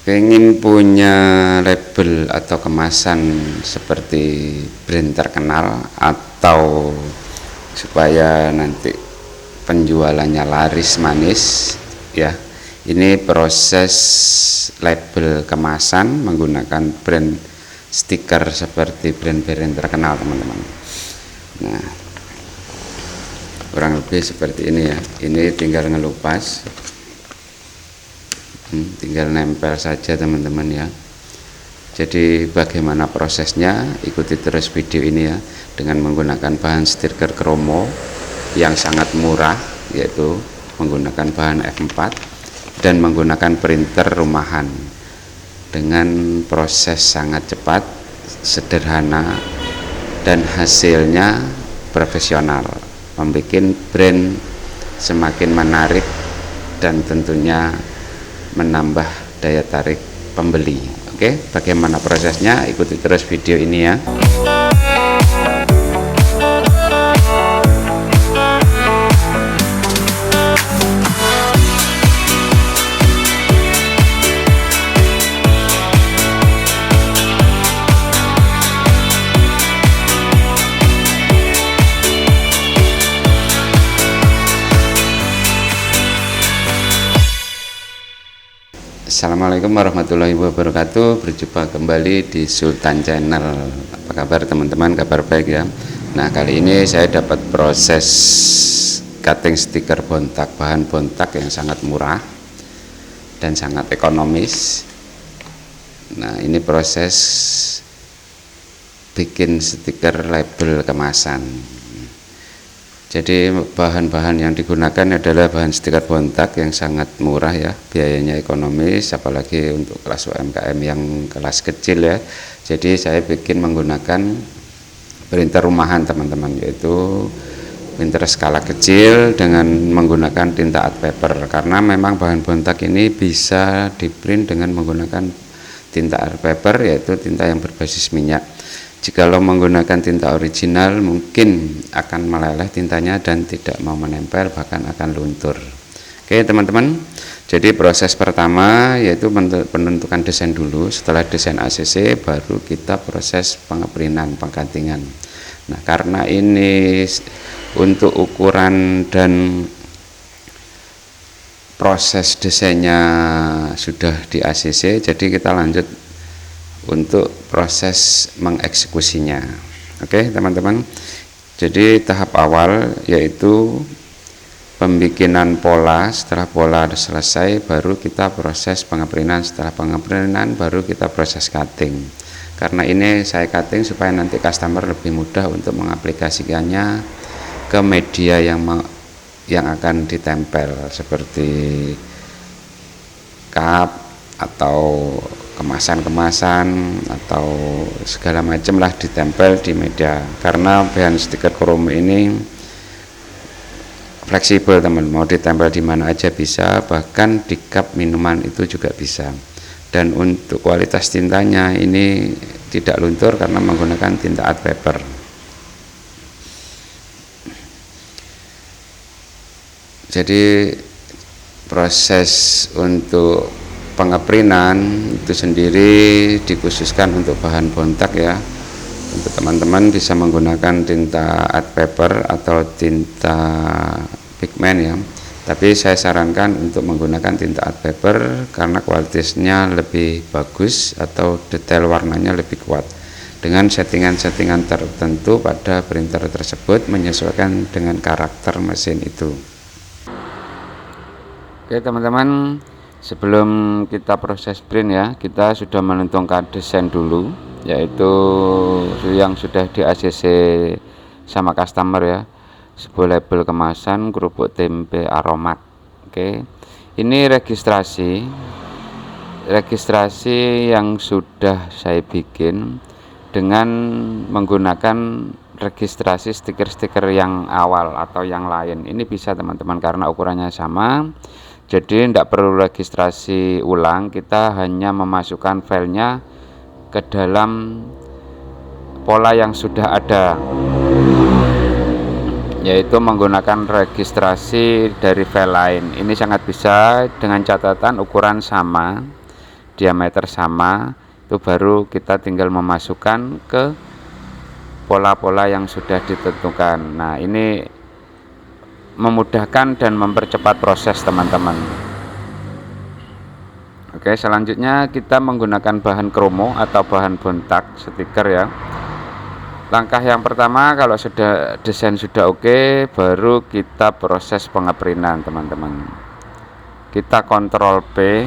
pengen punya label atau kemasan seperti brand terkenal, atau supaya nanti penjualannya laris manis ya, ini proses label kemasan menggunakan brand stiker seperti brand-brand terkenal teman-teman. Nah, kurang lebih seperti ini ya. Ini tinggal ngelupas, tinggal nempel saja teman-teman ya. Jadi bagaimana prosesnya, ikuti terus video ini ya, dengan menggunakan bahan stiker kromo yang sangat murah, yaitu menggunakan bahan F4 dan menggunakan printer rumahan dengan proses sangat cepat, sederhana, dan hasilnya profesional, membuat brand semakin menarik dan tentunya menambah daya tarik pembeli. Oke, bagaimana prosesnya? Ikuti terus video ini ya. Assalamualaikum warahmatullahi wabarakatuh. Berjumpa kembali di Sultan Channel. Apa kabar teman-teman? Kabar baik ya. Nah, kali ini saya dapat proses cutting stiker bontak, bahan bontak yang sangat murah dan sangat ekonomis. Nah, ini proses bikin stiker label kemasan. Jadi bahan-bahan yang digunakan adalah bahan stiker bontak yang sangat murah ya, biayanya ekonomis, apalagi untuk kelas UMKM yang kelas kecil ya. Jadi saya bikin menggunakan printer rumahan teman-teman, yaitu printer skala kecil dengan menggunakan tinta art paper, karena memang bahan bontak ini bisa di print dengan menggunakan tinta art paper, yaitu tinta yang berbasis minyak. Jikalau menggunakan tinta original mungkin akan meleleh tintanya dan tidak mau menempel, bahkan akan luntur. Oke teman-teman, jadi proses pertama yaitu penentukan desain dulu. Setelah desain ACC baru kita proses pengeprinan, penggantingan. Nah, karena ini untuk ukuran dan proses desainnya sudah di ACC, jadi kita lanjut untuk proses mengeksekusinya. Oke teman-teman, jadi tahap awal yaitu pembikinan pola. Setelah pola selesai baru kita proses pengeprinan. Setelah pengeprinan baru kita proses cutting. Karena ini saya cutting supaya nanti customer lebih mudah untuk mengaplikasikannya ke media yang akan ditempel, seperti cup atau kemasan-kemasan atau segala macam lah, ditempel di media. Karena bahan stiker kromo ini fleksibel teman, mau ditempel di mana aja bisa, bahkan di cup minuman itu juga bisa. Dan untuk kualitas tintanya ini tidak luntur karena menggunakan tinta art paper. Jadi proses untuk pengeprinan itu sendiri dikhususkan untuk bahan bontak ya. Untuk teman-teman bisa menggunakan tinta art paper atau tinta pigment ya. Tapi saya sarankan untuk menggunakan tinta art paper karena kualitasnya lebih bagus atau detail warnanya lebih kuat. Dengan settingan-settingan tertentu pada printer tersebut menyesuaikan dengan karakter mesin itu. Oke teman-teman, sebelum kita proses print ya, kita sudah menentukan desain dulu, yaitu yang sudah di ACC sama customer ya, sebuah label kemasan kerupuk tempe aromat. Oke, ini registrasi yang sudah saya bikin dengan menggunakan registrasi stiker-stiker yang awal atau yang lain. Ini bisa teman-teman karena ukurannya sama. Jadi tidak perlu registrasi ulang, kita hanya memasukkan filenya ke dalam pola yang sudah ada, yaitu menggunakan registrasi dari file lain. Ini sangat bisa dengan catatan ukuran sama diameter sama, itu baru kita tinggal memasukkan ke pola-pola yang sudah ditentukan. Nah, ini memudahkan dan mempercepat proses teman-teman. Oke, selanjutnya kita menggunakan bahan kromo atau bahan bontak stiker ya. Langkah yang pertama, kalau sudah desain sudah oke, baru kita proses pengeprintan teman-teman. Kita kontrol P.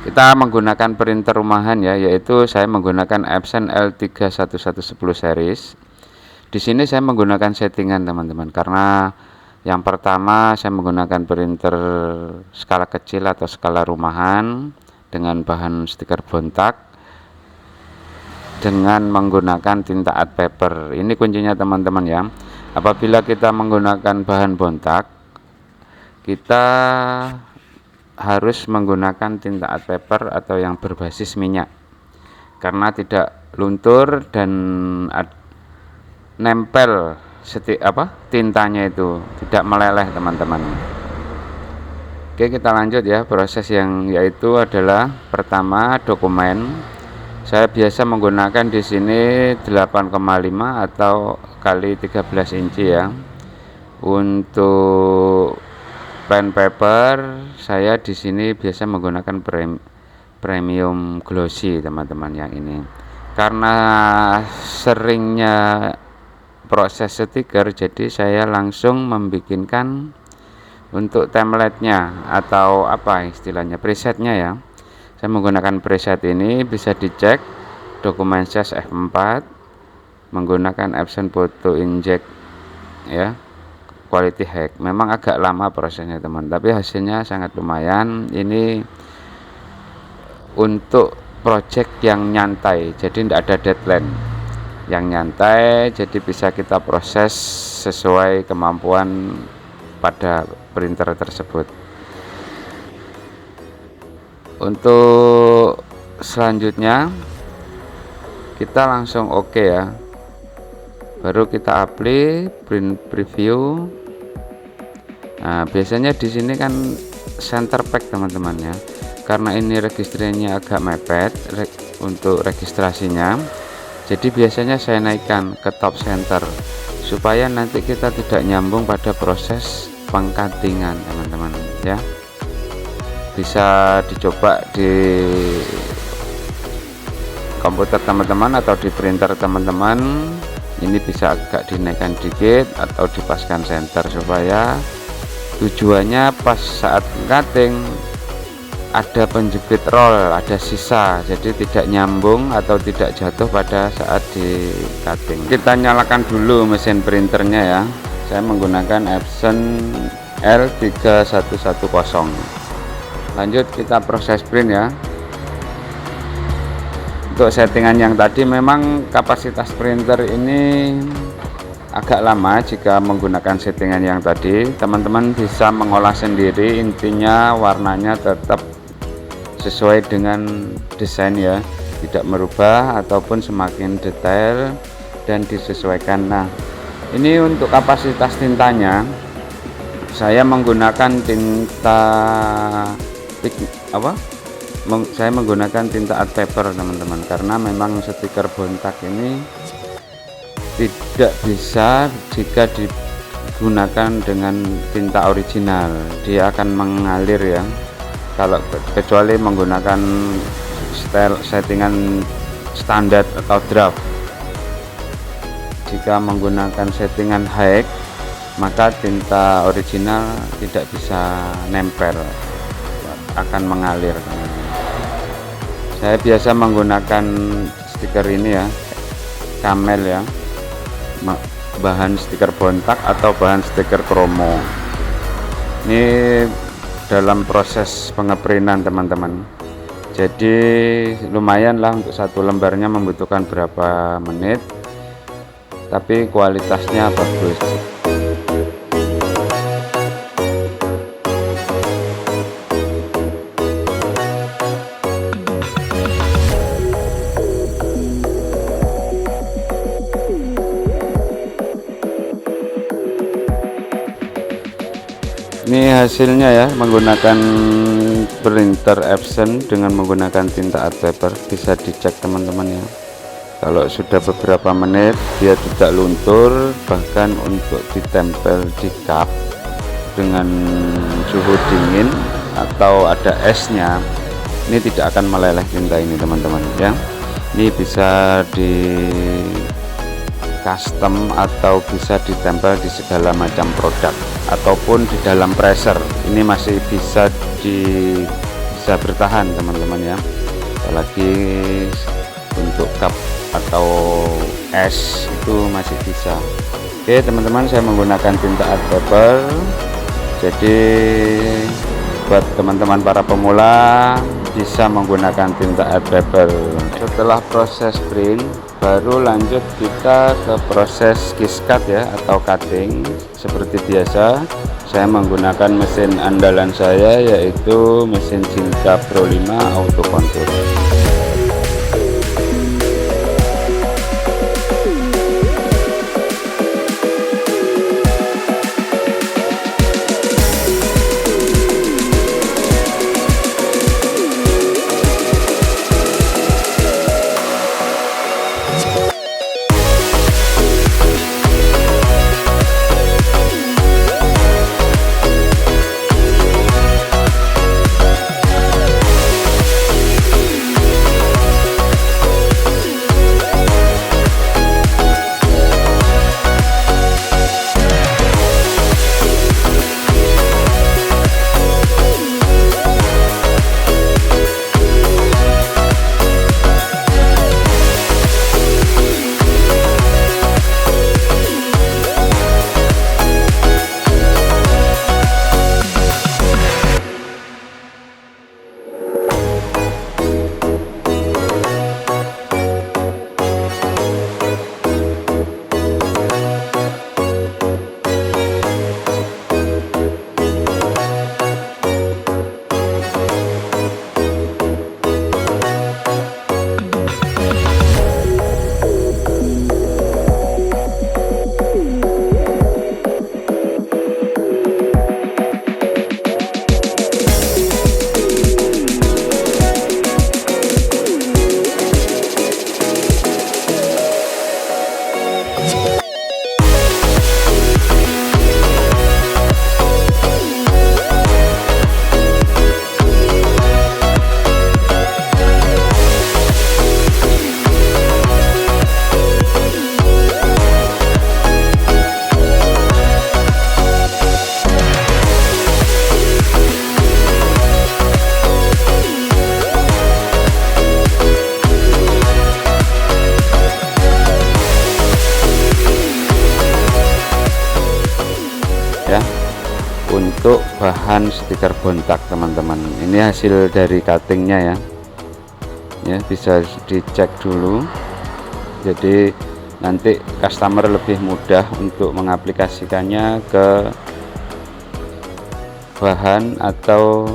Kita menggunakan printer rumahan ya, yaitu saya menggunakan Epson L31110 series. Di sini saya menggunakan settingan teman-teman, karena yang pertama saya menggunakan printer skala kecil atau skala rumahan dengan bahan stiker bontak dengan menggunakan tinta art paper. Ini kuncinya teman-teman ya. Apabila kita menggunakan bahan bontak, kita harus menggunakan tinta art paper atau yang berbasis minyak, karena tidak luntur dan nempel tintanya itu tidak meleleh teman-teman. Oke, kita lanjut ya. Proses yang yaitu adalah pertama dokumen. Saya biasa menggunakan di sini 8,5 atau kali 13 inci ya. Untuk plain paper saya di sini biasa menggunakan premium glossy teman-teman yang ini. Karena seringnya proses stiker, jadi saya langsung membikinkan untuk template-nya atau apa istilahnya, presetnya ya. Saya menggunakan preset ini, bisa dicek dokumen size F4 menggunakan Epson Photo Inject ya, quality hack. Memang agak lama prosesnya teman, tapi hasilnya sangat lumayan. Ini untuk project yang nyantai, jadi tidak ada deadline, yang nyantai, jadi bisa kita proses sesuai kemampuan pada printer tersebut. Untuk selanjutnya kita langsung oke ya, baru kita apply print preview. Nah, biasanya di sini kan center pack teman-teman ya, karena ini registrasinya agak mepet untuk registrasinya, jadi biasanya saya naikkan ke top center supaya nanti kita tidak nyambung pada proses pengcuttingan teman-teman ya. Bisa dicoba di komputer teman-teman atau di printer teman-teman. Ini bisa agak dinaikkan dikit atau dipaskan center supaya tujuannya pas saat cutting ada penjepit roll, ada sisa, jadi tidak nyambung atau tidak jatuh pada saat di cutting. Kita nyalakan dulu mesin printernya ya. Saya menggunakan Epson L3110. Lanjut kita proses print ya. Untuk settingan yang tadi, memang kapasitas printer ini agak lama. Jika menggunakan settingan yang tadi, teman-teman bisa mengolah sendiri, intinya warnanya tetap sesuai dengan desain ya, tidak merubah ataupun semakin detail dan disesuaikan. Nah, ini untuk kapasitas tintanya saya menggunakan tinta saya menggunakan tinta art paper teman-teman, karena memang stiker bontak ini tidak bisa jika digunakan dengan tinta original, dia akan mengalir ya, kalau kecuali menggunakan settingan standar atau draft. Jika menggunakan settingan high, maka tinta original tidak bisa nempel, akan mengalir. Saya biasa menggunakan stiker ini ya, Camel ya, bahan stiker bontak atau bahan stiker kromo. Ini dalam proses pengeprintan teman-teman, jadi lumayan lah, untuk satu lembarnya membutuhkan berapa menit, tapi kualitasnya bagus. Ini hasilnya ya, menggunakan printer Epson dengan menggunakan tinta art paper, bisa dicek teman-teman ya. Kalau sudah beberapa menit dia tidak luntur, bahkan untuk ditempel di cup dengan suhu dingin atau ada esnya, ini tidak akan meleleh tinta ini teman-teman ya. Ini bisa di custom atau bisa ditempel di segala macam produk ataupun di dalam freezer. Ini masih bisa bertahan teman-teman ya, apalagi untuk cup atau es itu masih bisa. Oke teman-teman, saya menggunakan tinta art paper. Jadi buat teman-teman para pemula bisa menggunakan tinta art paper. Setelah proses print, baru lanjut kita ke proses kiss cut ya, atau cutting. Seperti biasa saya menggunakan mesin andalan saya, yaitu mesin Cinta Pro 5 Auto Contour. Ya, untuk bahan stiker bontak teman-teman, ini hasil dari cuttingnya ya, bisa dicek dulu. Jadi nanti customer lebih mudah untuk mengaplikasikannya ke bahan, atau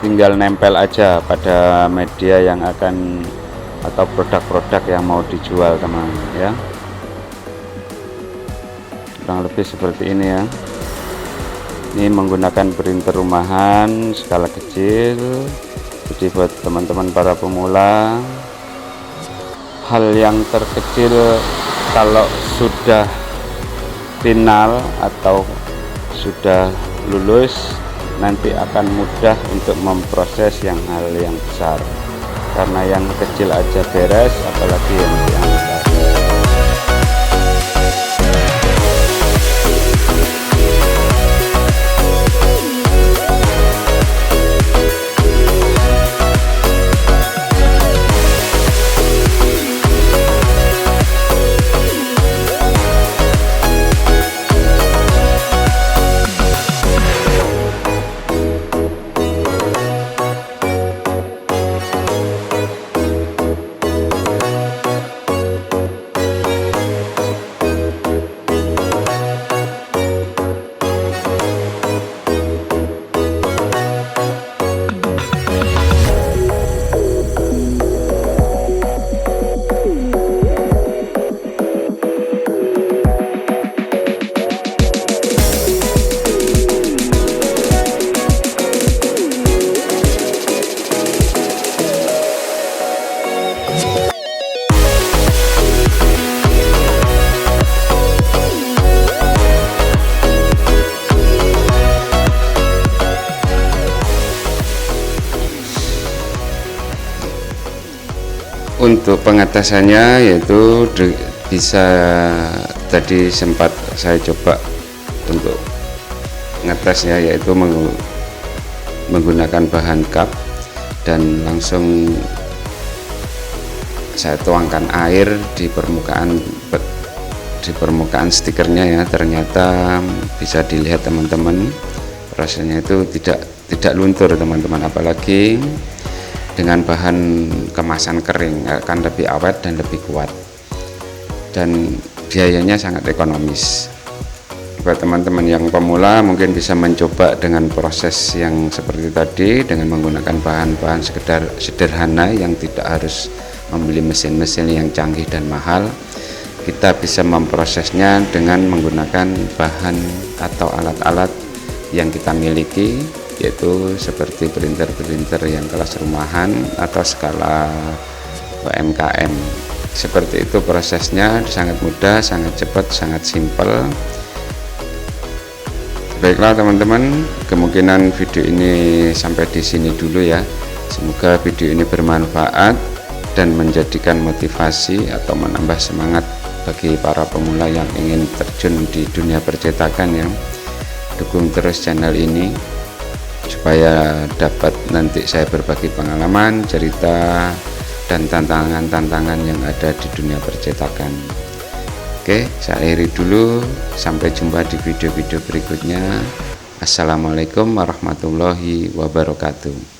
tinggal nempel aja pada media yang akan atau produk-produk yang mau dijual teman ya. Kurang lebih seperti ini ya. Ini menggunakan printer rumahan skala kecil. Jadi buat teman-teman para pemula, hal yang terkecil kalau sudah final atau sudah lulus, nanti akan mudah untuk memproses yang hal yang besar, karena yang kecil aja beres, apalagi yang besar. Untuk pengatasannya yaitu bisa, tadi sempat saya coba untuk ngetesnya, yaitu menggunakan bahan cup dan langsung saya tuangkan air di permukaan stikernya ya. Ternyata bisa dilihat teman-teman, prosesnya itu tidak luntur teman-teman, apalagi dengan bahan kemasan kering akan lebih awet dan lebih kuat, dan biayanya sangat ekonomis. Buat teman-teman yang pemula mungkin bisa mencoba dengan proses yang seperti tadi, dengan menggunakan bahan-bahan sederhana yang tidak harus membeli mesin-mesin yang canggih dan mahal. Kita bisa memprosesnya dengan menggunakan bahan atau alat-alat yang kita miliki, yaitu seperti printer yang kelas rumahan atau skala UMKM. Seperti itu prosesnya, sangat mudah, sangat cepat, sangat simpel. Baiklah teman-teman, kemungkinan video ini sampai di sini dulu ya. Semoga video ini bermanfaat dan menjadikan motivasi atau menambah semangat bagi para pemula yang ingin terjun di dunia percetakan ya. Dukung terus channel ini supaya dapat nanti saya berbagi pengalaman, cerita, dan tantangan-tantangan yang ada di dunia percetakan. Oke, saya akhiri dulu. Sampai jumpa di video-video berikutnya. Assalamualaikum warahmatullahi wabarakatuh.